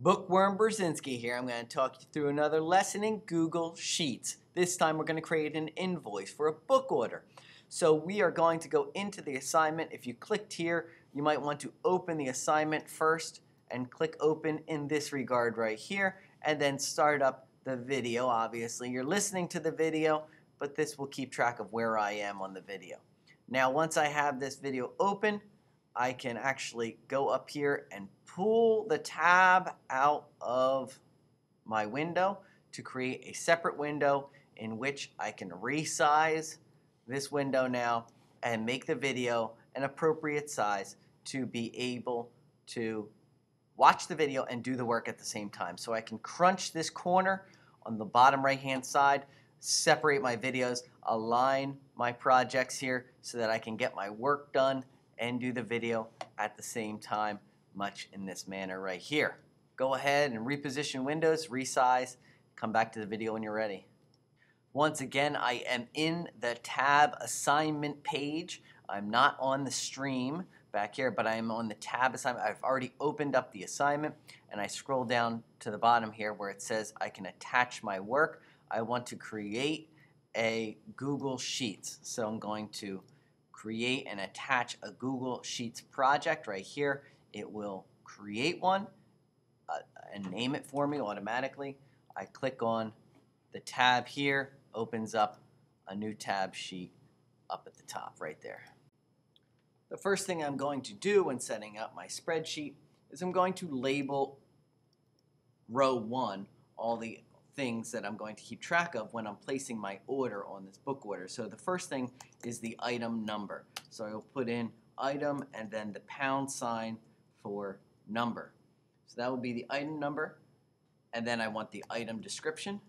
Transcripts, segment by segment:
Bookworm Brzezinski here. I'm going to talk you through another lesson in Google Sheets. This time we're going to create an invoice for a book order. So we are going to go into the assignment. If you clicked here, you might want to open the assignment first and click open in this regard right here, and then start up the video. Obviously, you're listening to the video, but this will keep track of where I am on the video. Now, once I have this video open, I can actually go up here and pull the tab out of my window to create a separate window in which I can resize this window now and make the video an appropriate size to be able to watch the video and do the work at the same time. So I can crunch this corner on the bottom right hand side, separate my videos, align my projects here so that I can get my work done and do the video at the same time, much in this manner right here. Go ahead and reposition windows, resize, come back to the video when you're ready. Once again, I am in the tab assignment page. I'm not on the stream back here, but I am on the tab assignment. I've already opened up the assignment, and I scroll down to the bottom here where it says I can attach my work. I want to create a Google Sheets. So I'm going to create and attach a Google Sheets project right here. It will create one and name it for me automatically. I click on the tab here, opens up a new tab sheet up at the top right there. The first thing I'm going to do when setting up my spreadsheet is I'm going to label row 1 all the things that I'm going to keep track of when I'm placing my order on this book order. So the first thing is the item number. So I'll put in item and then the # for number. So that will be the item number, and then I want the item description.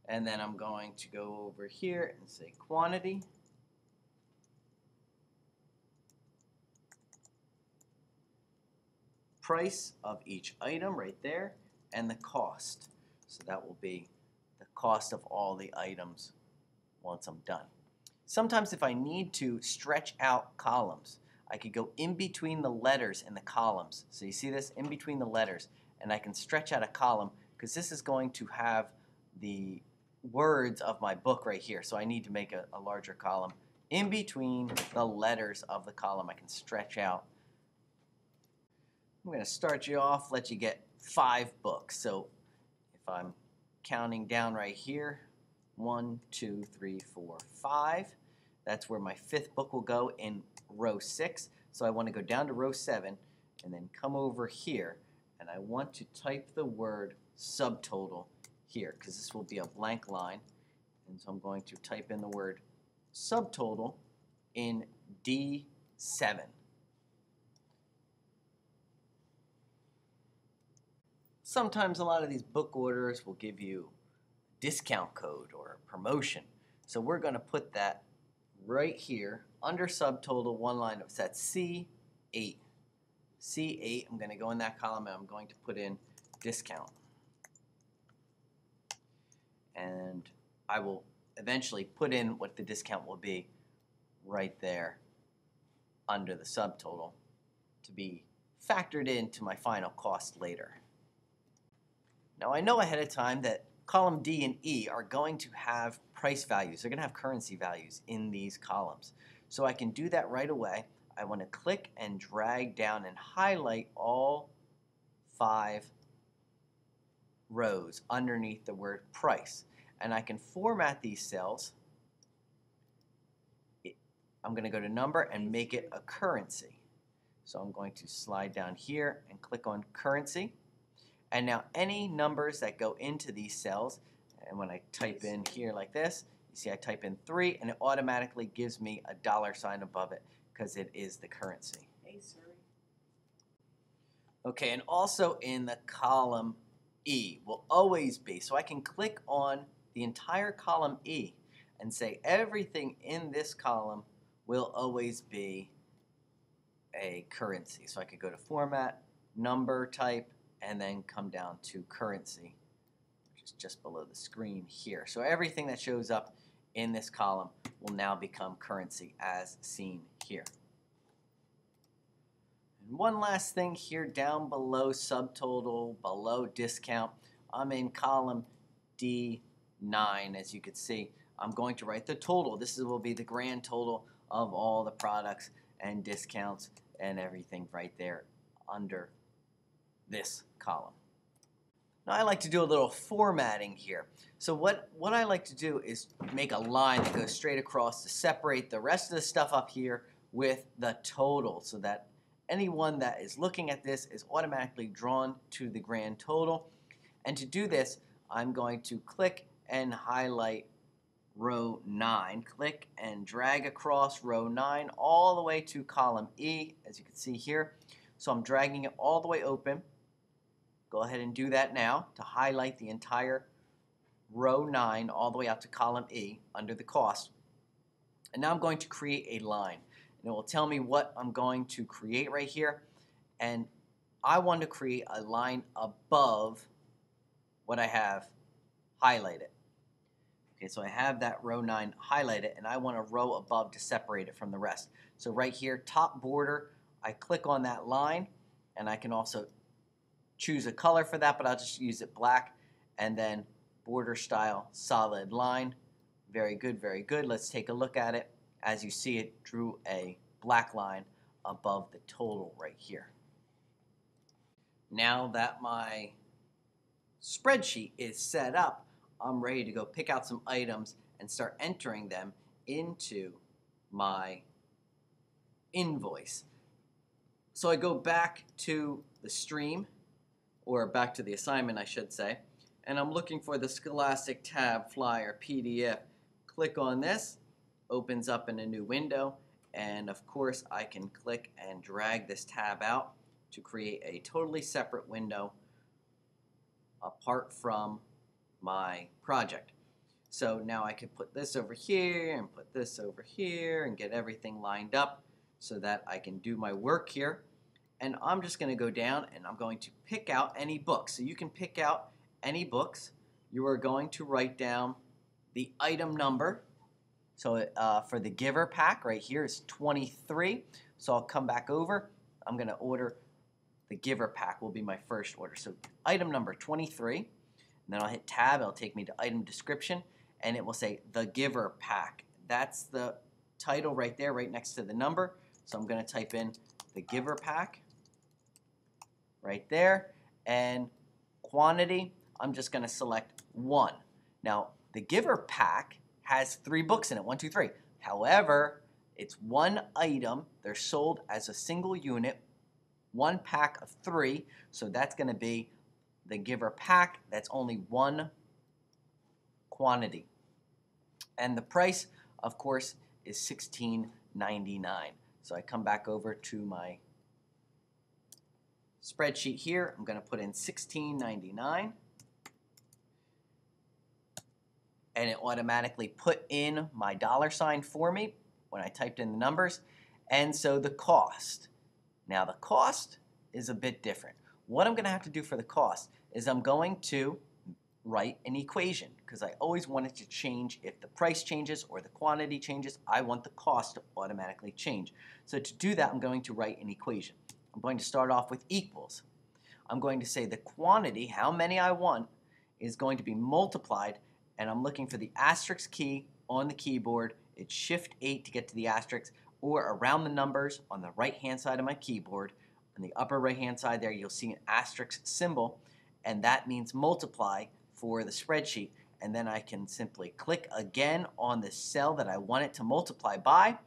And then I'm going to go over here and say quantity. Price of each item right there, and the cost. So that will be the cost of all the items once I'm done. Sometimes if I need to stretch out columns, I could go in between the letters in the columns. So you see this? In between the letters. And I can stretch out a column because this is going to have the words of my book right here. So I need to make a larger column. In between the letters of the column, I can stretch out. I'm going to start you off, let you get 5 books. So if I'm counting down right here, 1, 2, 3, 4, 5. That's where my 5th book will go in row 6. So I want to go down to row 7 and then come over here. And I want to type the word subtotal here because this will be a blank line. And so I'm going to type in the word subtotal in D7. Sometimes a lot of these book orders will give you a discount code or a promotion. So we're going to put that right here under subtotal, one line up. So that's C8. C8, I'm going to go in that column and I'm going to put in discount. And I will eventually put in what the discount will be right there under the subtotal to be factored into my final cost later. Now I know ahead of time that column D and E are going to have price values. They're going to have currency values in these columns. So I can do that right away. I want to click and drag down and highlight all 5 rows underneath the word price. And I can format these cells. I'm going to go to number and make it a currency. So I'm going to slide down here and click on currency. And now any numbers that go into these cells, and when I type in here like this, you see I type in 3 and it automatically gives me a $sign above it because it is the currency. Hey, Siri. Okay, and also in the column E will always be, so I can click on the entire column E and say everything in this column will always be a currency. So I could go to format, number type, and then come down to currency, which is just below the screen here. So everything that shows up in this column will now become currency as seen here. And one last thing here down below subtotal, below discount, I'm in column D9. As you can see, I'm going to write the total. This will be the grand total of all the products and discounts and everything right there under this column. Now I like to do a little formatting here. So what I like to do is make a line that goes straight across to separate the rest of the stuff up here with the total, so that anyone that is looking at this is automatically drawn to the grand total. And to do this, I'm going to click and highlight row 9, click and drag across row 9 all the way to column E, as you can see here. So I'm dragging it all the way open. Go ahead and do that now to highlight the entire row 9 all the way out to column E under the cost. And now I'm going to create a line. And it will tell me what I'm going to create right here. And I want to create a line above what I have highlighted. Okay, so I have that row 9 highlighted, and I want a row above to separate it from the rest. So right here, top border, I click on that line, and I can also choose a color for that, but I'll just use it black, and then border style solid line. Very good, very good. Let's take a look at it. As you see, it drew a black line above the total right here. Now that my spreadsheet is set up, I'm ready to go pick out some items and start entering them into my invoice. So I go back to the stream, or back to the assignment I should say, and I'm looking for the Scholastic tab, flyer, PDF. Click on this, opens up in a new window, and of course I can click and drag this tab out to create a totally separate window apart from my project. So now I can put this over here and put this over here and get everything lined up so that I can do my work here. And I'm just going to go down and I'm going to pick out any books. So you can pick out any books. You are going to write down the item number. So for the giver pack right here is 23. So I'll come back over. I'm going to order the giver pack will be my first order. So item number 23. And then I'll hit tab, it'll take me to item description, and it will say the giver pack. That's the title right there, right next to the number. So I'm going to type in the giver pack right there. And quantity, I'm just going to select 1. Now, the giver pack has 3 books in it, 1, 2, 3. However, it's one item. They're sold as a single unit, 1 pack of 3. So that's going to be the giver pack. That's only 1 quantity. And the price, of course, is $16.99. So I come back over to my spreadsheet here. I'm going to put in $16.99. And it automatically put in my $sign for me when I typed in the numbers. And so the cost. Now the cost is a bit different. What I'm going to have to do for the cost is I'm going to write an equation, because I always want it to change if the price changes or the quantity changes. I want the cost to automatically change. So to do that, I'm going to write an equation. I'm going to start off with equals. I'm going to say the quantity, how many I want, is going to be multiplied, and I'm looking for the asterisk key on the keyboard. It's Shift 8 to get to the asterisk, or around the numbers on the right-hand side of my keyboard. On the upper right-hand side there, you'll see an asterisk symbol, and that means multiply for the spreadsheet. And then I can simply click again on the cell that I want it to multiply by,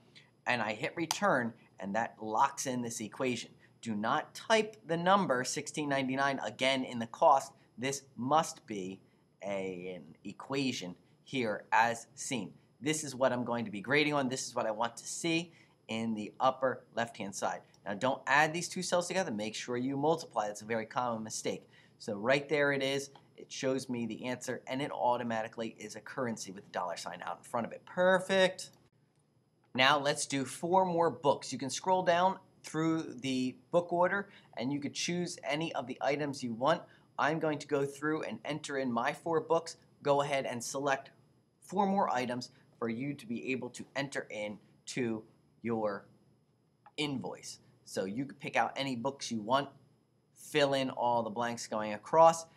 and I hit return, and that locks in this equation. Do not type the number $16.99 again in the cost. This must be an equation here as seen. This is what I'm going to be grading on. This is what I want to see in the upper left-hand side. Now don't add these 2 cells together. Make sure you multiply. That's a very common mistake. So right there it is. It shows me the answer, and it automatically is a currency with the $sign out in front of it. Perfect. Now let's do 4 more books. You can scroll down through the book order, and you could choose any of the items you want. I'm going to go through and enter in my 4 books. Go ahead and select 4 more items for you to be able to enter into your invoice. So you can pick out any books you want, fill in all the blanks going across,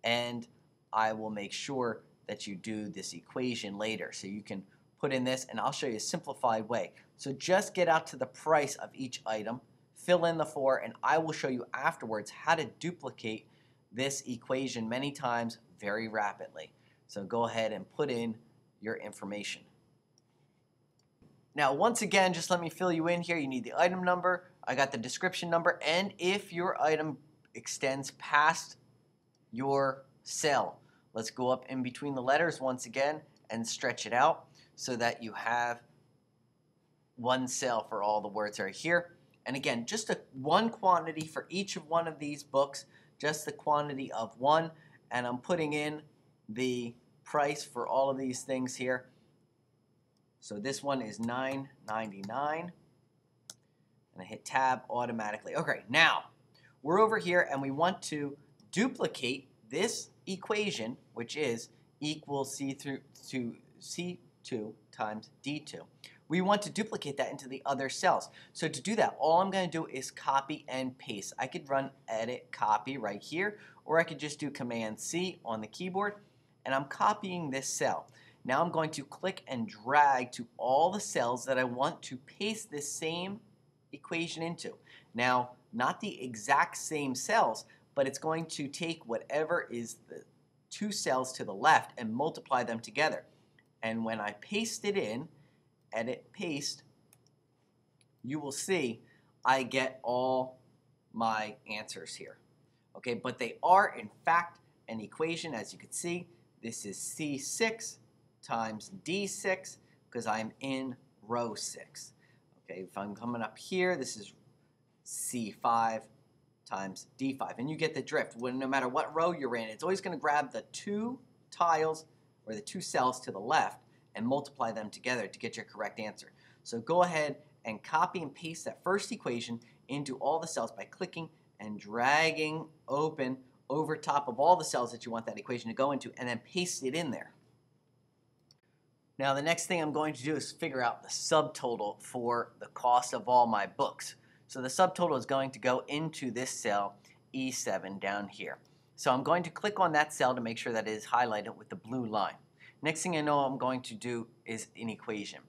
and I will make sure that you do this equation later. So you can put in this, and I'll show you a simplified way. So just get out to the price of each item, fill in the 4, and I will show you afterwards how to duplicate this equation many times very rapidly. So go ahead and put in your information. Now, once again, just let me fill you in here. You need the item number, I got the description number, and if your item extends past your cell, let's go up in between the letters once again and stretch it out so that you have one cell for all the words that are here. And again, just one quantity for each of one of these books, just the quantity of one, and I'm putting in the price for all of these things here. So this one is $9.99, and I hit tab automatically. Okay, now we're over here and we want to duplicate this equation, which is equals C2 times D2. We want to duplicate that into the other cells. So to do that, all I'm going to do is copy and paste. I could run edit copy right here, or I could just do Command C on the keyboard, and I'm copying this cell. Now I'm going to click and drag to all the cells that I want to paste this same equation into. Now, not the exact same cells, but it's going to take whatever is the 2 cells to the left and multiply them together. And when I paste it in, edit paste, you will see I get all my answers here. Okay, but they are in fact an equation. As you can see, this is C6 times D6 because I'm in row 6. Okay, if I'm coming up here, this is C5 times D5, and you get the drift. No matter what row you're in, it's always going to grab the 2 tiles or the 2 cells to the left and multiply them together to get your correct answer. So go ahead and copy and paste that first equation into all the cells by clicking and dragging open over top of all the cells that you want that equation to go into, and then paste it in there. Now the next thing I'm going to do is figure out the subtotal for the cost of all my books. So the subtotal is going to go into this cell E7 down here. So I'm going to click on that cell to make sure that it is highlighted with the blue line. Next thing I know I'm going to do is an equation.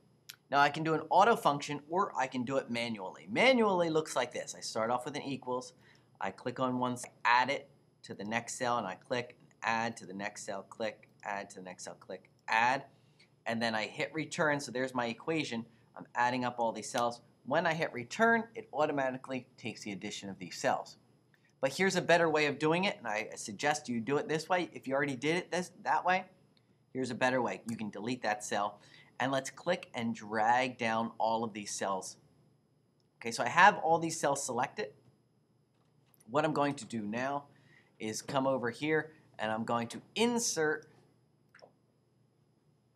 Now I can do an auto function or I can do it manually. Manually looks like this. I start off with an equals, I click on one, add it to the next cell, and I click, add to the next cell, click, add to the next cell, click, add. And then I hit return, so there's my equation. I'm adding up all these cells. When I hit return, it automatically takes the addition of these cells. But here's a better way of doing it, and I suggest you do it this way. If you already did it that way, here's a better way. You can delete that cell, and let's click and drag down all of these cells. Okay, so I have all these cells selected. What I'm going to do now is come over here, and I'm going to insert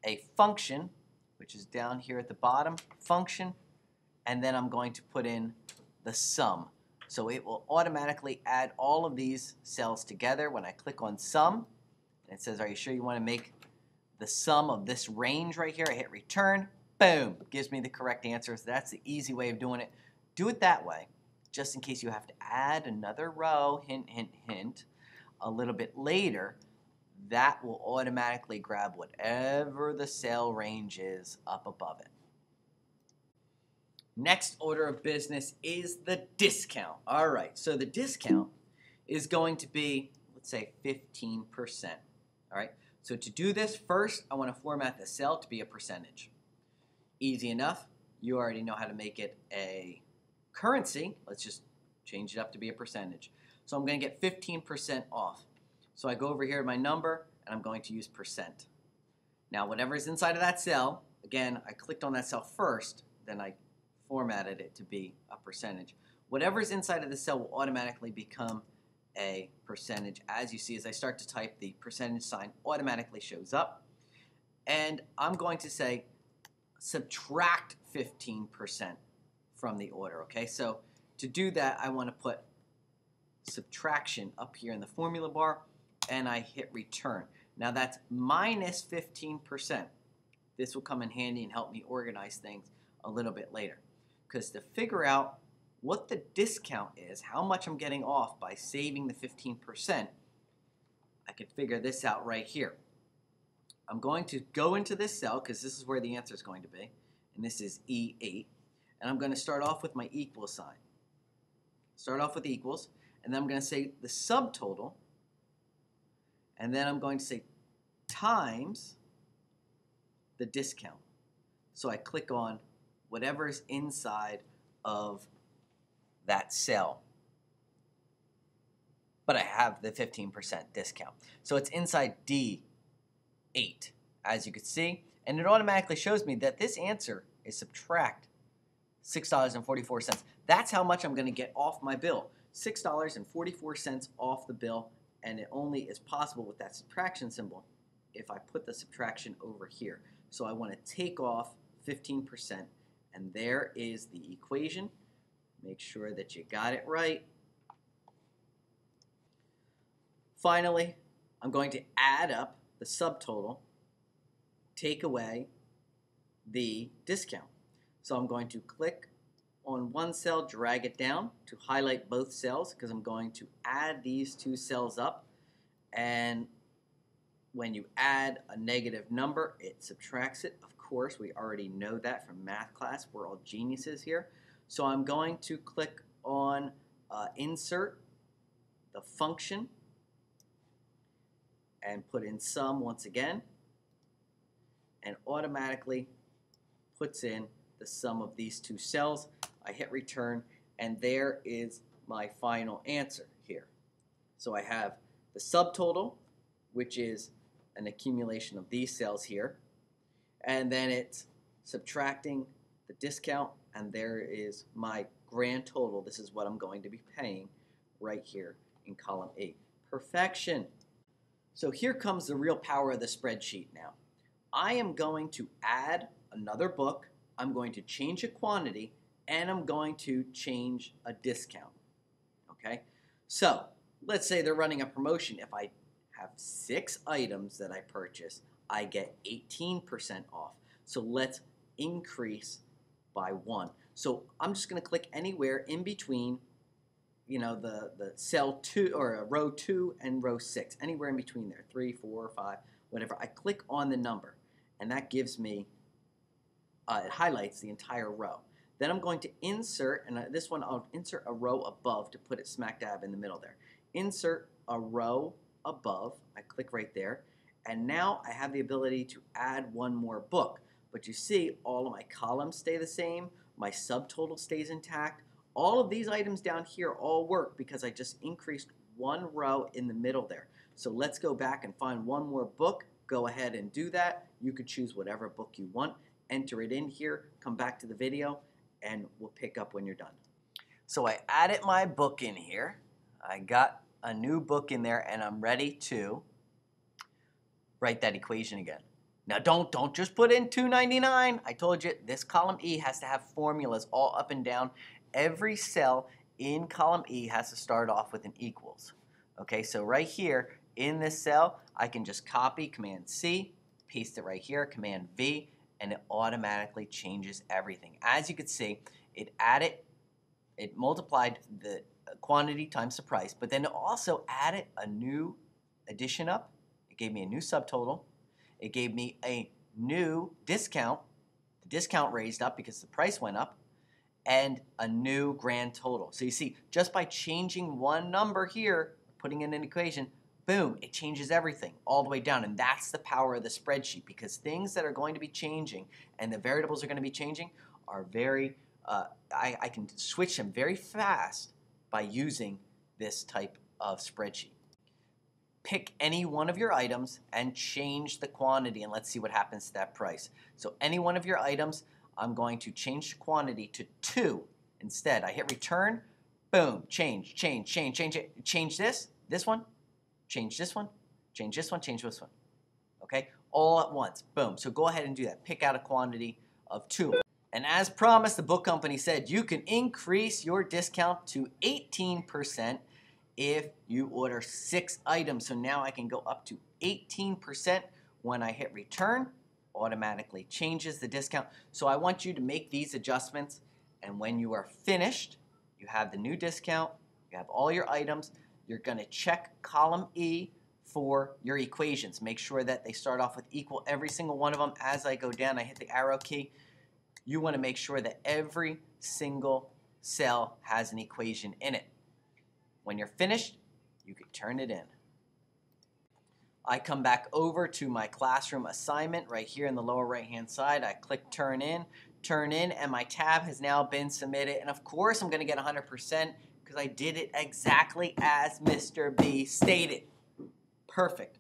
a function, which is down here at the bottom, function, and then I'm going to put in the sum. So it will automatically add all of these cells together. When I click on sum, and it says, are you sure you want to make the sum of this range right here? I hit return, boom, gives me the correct answer. So that's the easy way of doing it. Do it that way, just in case you have to add another row, hint, hint, hint, a little bit later. That will automatically grab whatever the cell range is up above it. Next order of business is the discount. All right, so the discount is going to be, let's say, 15%. All right, so to do this, first I want to format the cell to be a percentage. Easy enough. You already know how to make it a currency. Let's just change it up to be a percentage. So I'm going to get 15% off. So I go over here to my number, and I'm going to use percent. Now, whatever is inside of that cell, again, I clicked on that cell first, then I formatted it to be a percentage. Whatever is inside of the cell will automatically become a percentage. As you see, as I start to type, the percentage sign automatically shows up. And I'm going to say subtract 15% from the order, okay? So to do that, I want to put subtraction up here in the formula bar, and I hit return. Now that's minus 15%. This will come in handy and help me organize things a little bit later. Because to figure out what the discount is, how much I'm getting off by saving the 15%, I can figure this out right here. I'm going to go into this cell because this is where the answer is going to be, and this is E8, and I'm going to start off with my equal sign. Start off with equals, and then I'm going to say the subtotal, and then I'm going to say times the discount. So I click on whatever is inside of that cell, but I have the 15% discount. So it's inside D8, as you can see, and it automatically shows me that this answer is subtract $6.44. That's how much I'm going to get off my bill. $6.44 off the bill, and it only is possible with that subtraction symbol if I put the subtraction over here. So I want to take off 15%, and there is the equation. Make sure that you got it right. Finally, I'm going to add up the subtotal, take away the discount. So I'm going to click on one cell, drag it down to highlight both cells because I'm going to add these two cells up. And when you add a negative number, it subtracts it. Of course, we already know that from math class. We're all geniuses here. So I'm going to click on insert the function and put in sum once again, and automatically puts in the sum of these two cells. I hit return, and there is my final answer here. So I have the subtotal, which is an accumulation of these cells here, and then it's subtracting the discount, and there is my grand total. This is what I'm going to be paying right here in column 8. Perfection. So here comes the real power of the spreadsheet now. I am going to add another book, I'm going to change a quantity, and I'm going to change a discount. Okay? So let's say they're running a promotion. If I have 6 items that I purchase, I get 18% off. So let's increase by 1. So I'm just going to click anywhere in between, you know, the cell 2 or row 2 and row 6, anywhere in between there, 3, 4, 5, whatever. I click on the number, and that gives me, it highlights the entire row. Then I'm going to insert, and this one I'll insert a row above to put it smack dab in the middle there. Insert a row above, I click right there, and now I have the ability to add one more book. But you see, all of my columns stay the same, my subtotal stays intact. All of these items down here all work because I just increased one row in the middle there. So let's go back and find one more book. Go ahead and do that. You could choose whatever book you want, enter it in here, come back to the video, and we'll pick up when you're done. So I added my book in here. I got a new book in there, and I'm ready to write that equation again. Now don't just put in $2.99. I told you this column E has to have formulas all up and down. Every cell in column E has to start off with an equals. Okay, so right here in this cell, I can just copy Command C, paste it right here, Command V, and it automatically changes everything. As you can see, it multiplied the quantity times the price, but then it also added a new addition up. It gave me a new subtotal. It gave me a new discount. The discount raised up because the price went up, and a new grand total. So you see, just by changing one number here, putting in an equation, boom, it changes everything all the way down. And that's the power of the spreadsheet, because things that are going to be changing and the variables are going to be changing are very, I can switch them very fast by using this type of spreadsheet. Pick any one of your items and change the quantity, and let's see what happens to that price. So any one of your items, I'm going to change the quantity to 2 instead. I hit return, boom, change it. Change this one, change this one, change this one, change this one. Okay, all at once, boom. So go ahead and do that. Pick out a quantity of 2. And as promised, the book company said you can increase your discount to 18% if you order 6 items. So now I can go up to 18% when I hit return. automatically changes the discount. So I want you to make these adjustments, and when you are finished, you have the new discount, you have all your items, you're going to check column E for your equations. Make sure that they start off with equal, every single one of them. As I go down, I hit the arrow key. You want to make sure that every single cell has an equation in it. When you're finished, you can turn it in. I come back over to my classroom assignment right here in the lower right hand side. I click turn in, and my tab has now been submitted. And of course I'm going to get 100% because I did it exactly as Mr. B stated. Perfect.